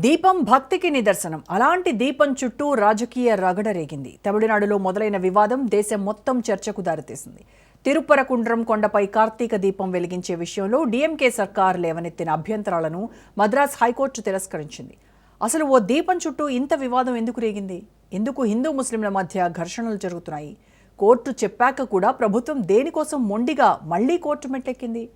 దీపం భక్తికి నిదర్శనం. అలాంటి దీపం చుట్టూ రాజకీయ రగడ రేగింది. తమిళనాడులో మొదలైన వివాదం దేశం మొత్తం చర్చకు దారితీసింది. తిరుపరకుండ్రం కొండపై కార్తీక దీపం వెలిగించే విషయంలో డీఎంకే సర్కార్ లేవనెత్తిన అభ్యంతరాలను మద్రాస్ హైకోర్టు తిరస్కరించింది. అసలు ఓ దీపం చుట్టూ ఇంత వివాదం ఎందుకు రేగింది? ఎందుకు హిందూ ముస్లింల మధ్య ఘర్షణలు జరుగుతున్నాయి? కోర్టు చెప్పాక కూడా ప్రభుత్వం దేనికోసం మొండిగా మళ్లీ కోర్టు మెట్లెక్కింది?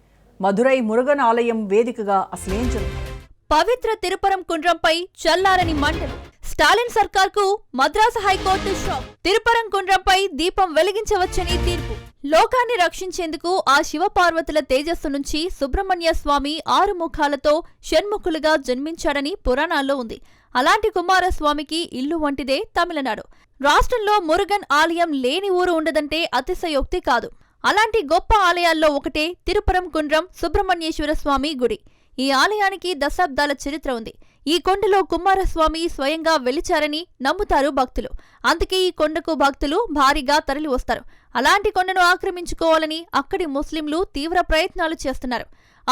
మధురై మురుగన్ ఆలయం వేదికగా అసలేం జరుగుతుంది? పవిత్ర తిరుపరంకుండ్రంపై చల్లారని మంటలు. స్టాలిన్ సర్కార్కు మద్రాసు హైకోర్టు షాక్. తిరుపరంకుండ్రంపై దీపం వెలిగించవచ్చని తీర్పు. లోకాన్ని రక్షించేందుకు ఆ శివపార్వతుల తేజస్సు నుంచి సుబ్రహ్మణ్య స్వామి 6 ముఖాలతో షణ్ముఖులుగా జన్మించాడని పురాణాల్లో ఉంది. అలాంటి కుమారస్వామికి ఇల్లు వంటిదే తమిళనాడు. రాష్ట్రంలో మురుగన్ ఆలయం లేని ఊరు ఉండదంటే అతిశయోక్తి కాదు. అలాంటి గొప్ప ఆలయాల్లో ఒకటే తిరుపరంకుండ్రం సుబ్రహ్మణ్యేశ్వర స్వామి గుడి. ఈ ఆలయానికి దశాబ్దాల చరిత్ర ఉంది. ఈ కొండలో కుమారస్వామి స్వయంగా వెలిచారని నమ్ముతారు భక్తులు. అందుకే ఈ కొండకు భక్తులు భారీగా తరలి వస్తారు. అలాంటి కొండను ఆక్రమించుకోవాలని అక్కడి ముస్లింలు తీవ్ర ప్రయత్నాలు చేస్తున్నారు.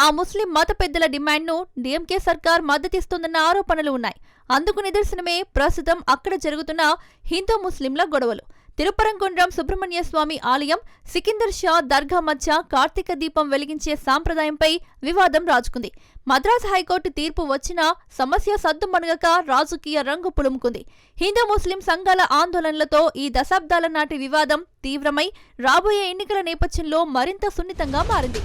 ఆ ముస్లిం మత పెద్దల డిమాండ్ను డీఎంకే సర్కార్ మద్దతిస్తుందన్న ఆరోపణలు ఉన్నాయి. అందుకు నిదర్శనమే ప్రస్తుతం అక్కడ జరుగుతున్న హిందూ ముస్లింల గొడవలు. తిరుపరంకుండ్రం సుబ్రహ్మణ్య స్వామి ఆలయం, సికిందర్ షా దర్గా మధ్య కార్తీక దీపం వెలిగించే సాంప్రదాయంపై వివాదం రాజుకుంది. మద్రాస్ హైకోర్టు తీర్పు వచ్చినా సమస్య సద్దుమణగక రాజకీయ రంగు పులుముకుంది. హిందూ ముస్లిం సంఘాల ఆందోళనలతో ఈ దశాబ్దాల నాటి వివాదం తీవ్రమై రాబోయే ఎన్నికల నేపథ్యంలో మరింత సున్నితంగా మారింది.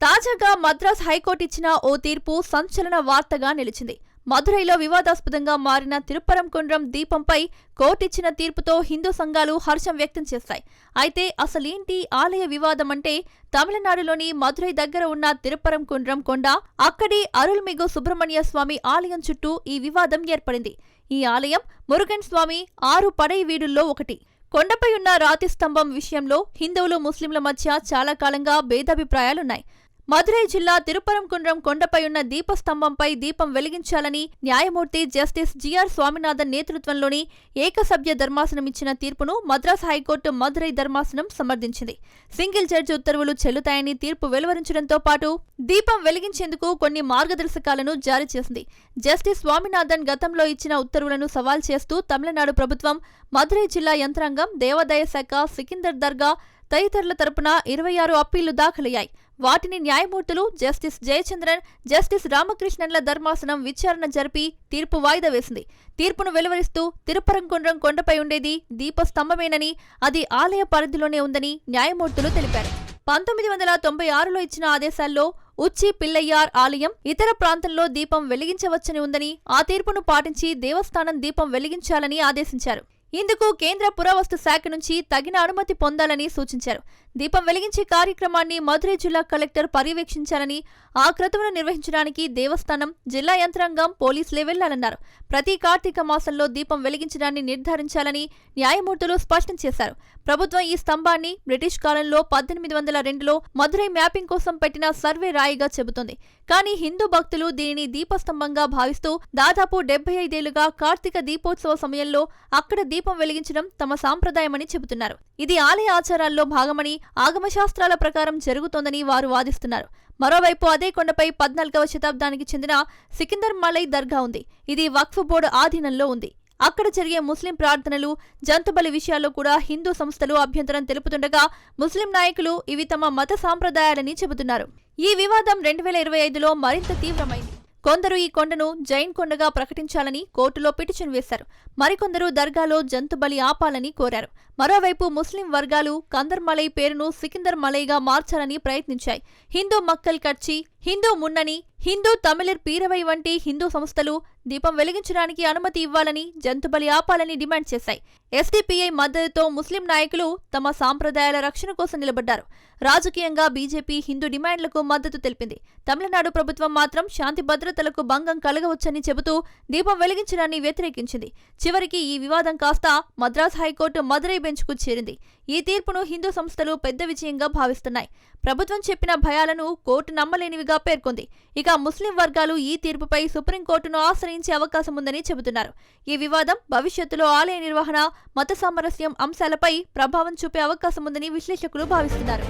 తాజాగా మద్రాస్ హైకోర్టు ఇచ్చిన ఓ తీర్పు సంచలన వార్తగా నిలిచింది. మధురైలో వివాదాస్పదంగా మారిన తిరుపరంకుండ్రం దీపంపై కోర్టిచ్చిన తీర్పుతో హిందూ సంఘాలు హర్షం వ్యక్తం చేస్తాయి. అయితే అసలేంటి ఆలయ వివాదం అంటే, తమిళనాడులోని మధురై దగ్గర ఉన్న తిరుపరంకుండ్రం కొండ, అక్కడి అరుల్మిగు సుబ్రహ్మణ్య స్వామి ఆలయం చుట్టూ ఈ వివాదం ఏర్పడింది. ఈ ఆలయం మురుగన్ స్వామి 6 పడై వీడుల్లో ఒకటి. కొండపై ఉన్న రాతి స్తంభం విషయంలో హిందువులు ముస్లింల మధ్య చాలా కాలంగా భేదాభిప్రాయాలున్నాయి. మధురై జిల్లా తిరుపరంకుండ్రం కొండపై ఉన్న దీపస్తంభంపై దీపం వెలిగించాలని న్యాయమూర్తి జస్టిస్ జిఆర్ స్వామినాథన్ నేతృత్వంలోని ఏకసభ్య ధర్మాసనం ఇచ్చిన తీర్పును మద్రాస్ హైకోర్టు మధురై ధర్మాసనం సమర్థించింది. సింగిల్ జడ్జి ఉత్తర్వులు చెల్లుతాయని తీర్పు వెలువరించడంతో పాటు దీపం వెలిగించేందుకు కొన్ని మార్గదర్శకాలను జారీ చేసింది. జస్టిస్ స్వామినాథన్ గతంలో ఇచ్చిన ఉత్తర్వులను సవాల్ చేస్తూ తమిళనాడు ప్రభుత్వం, మధురై జిల్లా యంత్రాంగం, దేవాదాయ శాఖ, సికిందర్ దర్గా తదితరుల తరపున 26 అప్పీళ్లు దాఖలయ్యాయి. వాటిని న్యాయమూర్తులు జస్టిస్ జయచంద్రన్, జస్టిస్ రామకృష్ణన్ల ధర్మాసనం విచారణ జరిపి తీర్పు వాయిదా వేసింది. తీర్పును వెలువరిస్తూ తిరుపరంకుండ్రం కొండపై ఉండేది దీపస్తంభమేనని, అది ఆలయ పరిధిలోనే ఉందని న్యాయమూర్తులు తెలిపారు. 1996లో ఇచ్చిన ఆదేశాల్లో ఉచ్చి పిల్లయ్యార్ ఆలయం ఇతర ప్రాంతంలో దీపం వెలిగించవచ్చని ఉందని, ఆ తీర్పును పాటించి దేవస్థానం దీపం వెలిగించాలని ఆదేశించారు. ఇందుకు కేంద్ర పురావస్తు శాఖ నుంచి తగిన అనుమతి పొందాలని సూచించారు. దీపం వెలిగించే కార్యక్రమాన్ని మధురై జిల్లా కలెక్టర్ పర్యవేక్షించాలని, ఆ క్రతువును నిర్వహించడానికి దేవస్థానం, జిల్లా యంత్రాంగం, పోలీసులే వెళ్లాలన్నారు. ప్రతి కార్తీక మాసంలో దీపం వెలిగించడాన్ని నిర్ధారించాలని న్యాయమూర్తులు స్పష్టం చేశారు. ప్రభుత్వం ఈ స్తంభాన్ని బ్రిటిష్ కాలంలో 1802లో మధురై మ్యాపింగ్ కోసం పెట్టిన సర్వే రాయిగా చెబుతోంది. కానీ హిందూ భక్తులు దీనిని దీపస్తంభంగా భావిస్తూ దాదాపు 75 ఏళ్లుగా కార్తీక దీపోత్సవ సమయంలో అక్కడ దీపం వెలిగించడం తమ సాంప్రదాయమని చెబుతున్నారు. ఇది ఆలయ ఆచారాల్లో భాగమని, ఆగమశాస్త్రాల ప్రకారం జరుగుతోందని వారు వాదిస్తున్నారు. మరోవైపు అదే కొండపై 14వ శతాబ్దానికి చెందిన సికిందర్ మలై దర్గా ఉంది. ఇది వక్ఫ్ బోర్డు ఆధీనంలో ఉంది. అక్కడ జరిగే ముస్లిం ప్రార్థనలు, జంతుబలి విషయాల్లో కూడా హిందూ సంస్థలు అభ్యంతరం తెలుపుతుండగా, ముస్లిం నాయకులు ఇవి తమ మత సాంప్రదాయాలని చెబుతున్నారు. ఈ వివాదం 2025లో మరింత తీవ్రమైంది. కొందరు ఈ కొండను జైన్ కొండగా ప్రకటించాలని కోర్టులో పిటిషన్ వేశారు. మరికొందరు దర్గాలో జంతుబలి ఆపాలని కోరారు. మరోవైపు ముస్లిం వర్గాలు కందర్ మలై పేరును సికిందర్ మలైగా మార్చాలని ప్రయత్నించాయి. హిందూ మక్కల్ కట్చి, హిందూ మున్నని, హిందూ తమిళర్ పీరవై వంటి హిందూ సంస్థలు దీపం వెలిగించడానికి అనుమతి ఇవ్వాలని, జంతుబలి ఆపాలని డిమాండ్ చేశాయి. ఎస్డీపీఐ మద్దతుతో ముస్లిం నాయకులు తమ సాంప్రదాయాల రక్షణ కోసం నిలబడ్డారు. రాజకీయంగా బీజేపీ హిందూ డిమాండ్లకు మద్దతు తెలిపింది. తమిళనాడు ప్రభుత్వం మాత్రం శాంతి భద్రతలకు భంగం కలగవచ్చని చెబుతూ దీపం వెలిగించడాన్ని వ్యతిరేకించింది. చివరికి ఈ వివాదం కాస్త మద్రాస్ హైకోర్టు మధురై బెంచ్కు చేరింది. ఈ తీర్పును హిందూ సంస్థలు పెద్ద విజయంగా భావిస్తున్నాయి. ప్రభుత్వం చెప్పిన భయాలను కోర్టు నమ్మలేనివిగా పేర్కొంది. ఇక ముస్లిం వర్గాలు ఈ తీర్పుపై సుప్రీంకోర్టును ఆశ్రయించే అవకాశం ఉందని చెబుతున్నారు. ఈ వివాదం భవిష్యత్తులో ఆలయ నిర్వహణ, మత సామరస్యం అంశాలపై ప్రభావం చూపే అవకాశం ఉందని విశ్లేషకులు భావిస్తున్నారు.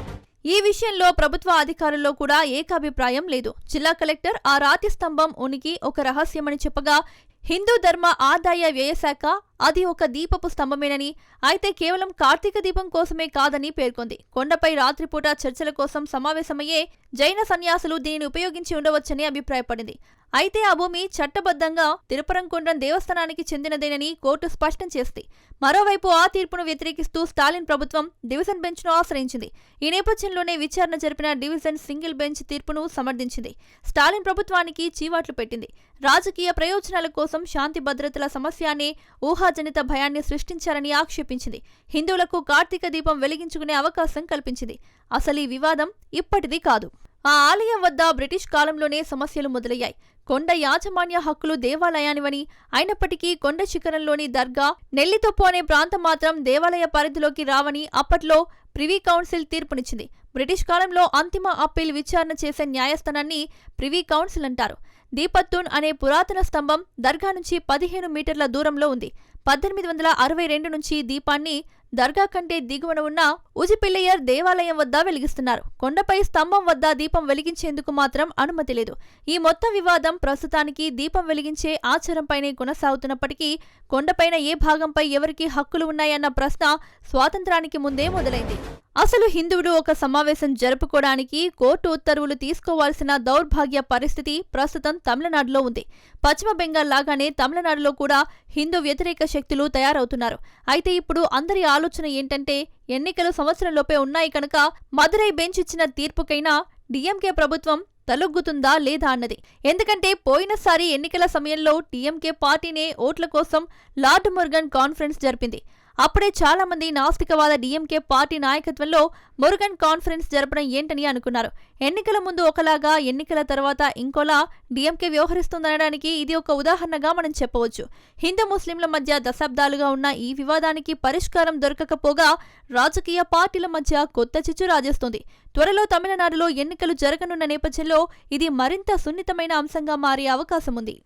ఈ విషయంలో ప్రభుత్వ అధికారుల్లో కూడా ఏకాభిప్రాయం లేదు. జిల్లా కలెక్టర్ ఆ రాతి స్తంభం ఉనికి ఒక రహస్యమని చెప్పగా, హిందూ ధర్మ ఆదాయ వ్యయ శాఖ అది ఒక దీపపు స్తంభమేనని, అయితే కేవలం కార్తీక దీపం కోసమే కాదని పేర్కొంది. కొండపై రాత్రిపూట చర్చల కోసం సమావేశమయ్యే జైన సన్యాసులు దీనిని ఉపయోగించి ఉండవచ్చని అభిప్రాయపడింది. అయితే ఆ భూమి చట్టబద్ధంగా తిరుపరంకుండ్రం దేవస్థానానికి చెందినదేనని కోర్టు స్పష్టం చేసింది. మరోవైపు ఆ తీర్పును వ్యతిరేకిస్తూ స్టాలిన్ ప్రభుత్వం డివిజన్ బెంచ్ను ఆశ్రయించింది. ఈ నేపథ్యంలోనే విచారణ జరిపిన డివిజన్ సింగిల్ బెంచ్ తీర్పును సమర్థించింది. స్టాలిన్ ప్రభుత్వానికి చీవాట్లు పెట్టింది. రాజకీయ ప్రయోజనాల కోసం శాంతి భద్రతల సమస్య అనే ఊహాజనిత భయాన్ని సృష్టించారని ఆక్షేపించింది. హిందువులకు కార్తీక దీపం వెలిగించుకునే అవకాశం కల్పించింది. అసలు ఈ వివాదం ఇప్పటిది కాదు. ఆ ఆలయం వద్ద బ్రిటిష్ కాలంలోనే సమస్యలు మొదలయ్యాయి. కొండ యాజమాన్య హక్కులు దేవాలయానివని, అయినప్పటికీ కొండ శిఖరంలోని దర్గా, నెల్లితొప్పు అనే ప్రాంతం మాత్రం దేవాలయ పరిధిలోకి రావని అప్పట్లో ప్రివీ కౌన్సిల్ తీర్పునిచ్చింది. బ్రిటిష్ కాలంలో అంతిమ అప్పీల్ విచారణ చేసే న్యాయస్థానాన్ని ప్రివీ కౌన్సిల్ అంటారు. దీపత్తూన్ అనే పురాతన స్తంభం దర్గా నుంచి 15 మీటర్ల దూరంలో ఉంది. 1862 నుంచి దీపాన్ని దర్గా కంటే దిగువన ఉన్న ఉజిపిల్లయ్యర్ దేవాలయం వద్ద వెలిగిస్తున్నారు. కొండపై స్తంభం వద్ద దీపం వెలిగించేందుకు మాత్రం అనుమతి లేదు. ఈ మొత్తం వివాదం ప్రస్తుతానికి దీపం వెలిగించే ఆచారంపైనే కొనసాగుతున్నప్పటికీ కొండపైన ఏ భాగంపై ఎవరికి హక్కులు ఉన్నాయన్న ప్రశ్న స్వాతంత్రానికి ముందే మొదలైంది. అసలు హిందువులు ఒక సమావేశం జరుపుకోవడానికి కోర్టు ఉత్తర్వులు తీసుకోవాల్సిన దౌర్భాగ్య పరిస్థితి ప్రస్తుతం తమిళనాడులో ఉంది. పశ్చిమ బెంగాల్ లాగానే తమిళనాడులో కూడా హిందూ వ్యతిరేక శక్తులు తయారవుతున్నారు. అయితే ఇప్పుడు అందరి ఆలోచన ఏంటంటే, ఎన్నికలు సంవత్సరంలోపే ఉన్నాయి కనుక మదురై బెంచ్ ఇచ్చిన తీర్పుకైనా డిఎంకే ప్రభుత్వం తలొగ్గుతుందా లేదా అన్నది. ఎందుకంటే పోయినసారి ఎన్నికల సమయంలో టీఎంకే పార్టీనే ఓట్ల కోసం లార్డ్ మురుగన్ కాన్ఫరెన్స్ జరిపింది. అప్పుడే చాలా మంది నాస్తికవాద డిఎంకే పార్టీ నాయకత్వంలో మురుగన్ కాన్ఫరెన్స్ జరపడం ఏంటని అనుకున్నారు. ఎన్నికల ముందు ఒకలాగా, ఎన్నికల తర్వాత ఇంకోలా డిఎంకే వ్యవహరిస్తుందనడానికి ఇది ఒక ఉదాహరణగా మనం చెప్పవచ్చు. హిందూ ముస్లింల మధ్య దశాబ్దాలుగా ఉన్న ఈ వివాదానికి పరిష్కారం దొరకకపోగా రాజకీయ పార్టీల మధ్య కొత్త చిచ్చు రాజేస్తోంది. త్వరలో తమిళనాడులో ఎన్నికలు జరగనున్న నేపథ్యంలో ఇది మరింత సున్నితమైన అంశంగా మారే అవకాశం ఉంది.